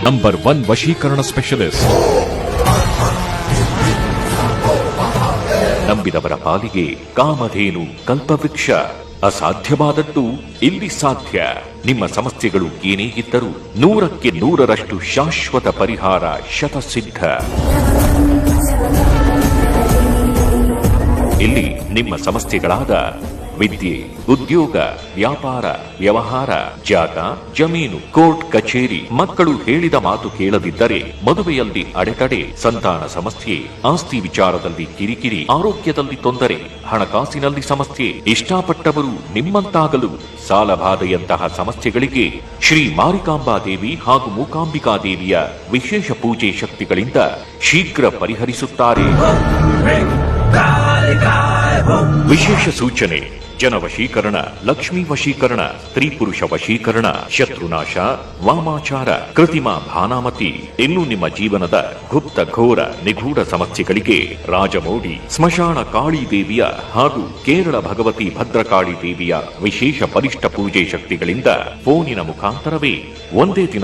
Number 1 ವಶೀಕರಣ specialist. ನಂಬಿದವರ ಪಾಲಿಗೆ ಕಾಮಧೇನು ಕಲ್ಪವೃಕ್ಷ. ಅಸಾಧ್ಯವಾದದ್ದು ಇಲ್ಲಿ ಸಾಧ್ಯ. ನಿಮ್ಮ ಸಮಸ್ಯೆಗಳು ಏನೇ ಇದ್ದರೂ 100ಕ್ಕೆ 100ರಷ್ಟು ಶಾಶ್ವತ ಪರಿಹಾರ ಶತಸಿದ್ಧ. ಇಲ್ಲಿ ನಿಮ್ಮ ಸಮಸ್ಯೆಗಳಾದ ವಿದ್ಯೆ, ಉದ್ಯೋಗ, ವ್ಯಾಪಾರ, ವ್ಯವಹಾರ, ಜಾಗ, ಜಮೀನು, ಕೋರ್ಟ್ ಕಚೇರಿ, ಮಕ್ಕಳು ಹೇಳಿದ ಮಾತು ಕೇಳದಿದ್ದರೆ, ಮದುವೆಯಲ್ಲಿ ಅಡೆತಡೆ, ಸಂತಾನ ಸಮಸ್ಯೆ, ಆಸ್ತಿ ವಿಚಾರದಲ್ಲಿ ಕಿರಿಕಿರಿ, ಆರೋಗ್ಯದಲ್ಲಿ ತೊಂದರೆ, ಹಣಕಾಸಿನಲ್ಲಿ ಸಮಸ್ಯೆ, ಇಷ್ಟಪಟ್ಟವರು ನಿಮ್ಮಂತಾಗಲು, ಸಾಲಬಾಧೆಯಂತಹ ಸಮಸ್ಯೆಗಳಿಗೆ ಶ್ರೀ ಮಾರಿಕಾಂಬಾ ದೇವಿ ಹಾಗೂ ಮೂಕಾಂಬಿಕಾ ದೇವಿಯ ವಿಶೇಷ ಪೂಜೆ ಶಕ್ತಿಗಳಿಂದ ಶೀಘ್ರ ಪರಿಹರಿಸುತ್ತಾರೆ. ವಿಶೇಷ ಸೂಚನೆ: ಜನ ವಶೀಕರಣ, ಲಕ್ಷ್ಮೀ ವಶೀಕರಣ, ಸ್ತ್ರೀ ಪುರುಷ ವಶೀಕರಣ, ಶತ್ರುನಾಶ, ವಾಮಾಚಾರ, ಕೃತಿಮಾ ಭಾನಾಮತಿ, ಇನ್ನು ನಿಮ್ಮ ಜೀವನದ ಗುಪ್ತ ಘೋರ ನಿಗೂಢ ಸಮಸ್ಯೆಗಳಿಗೆ ರಾಜಮೋಡಿ ಸ್ಮಶಾನ ಕಾಳಿ ದೇವಿಯ ಹಾಗೂ ಕೇರಳ ಭಗವತಿ ಭದ್ರಕಾಳಿ ದೇವಿಯ ವಿಶೇಷ ಬಲಿಷ್ಠ ಪೂಜೆ ಶಕ್ತಿಗಳಿಂದ ಫೋನಿನ ಮುಖಾಂತರವೇ ಒಂದೇ ದಿನ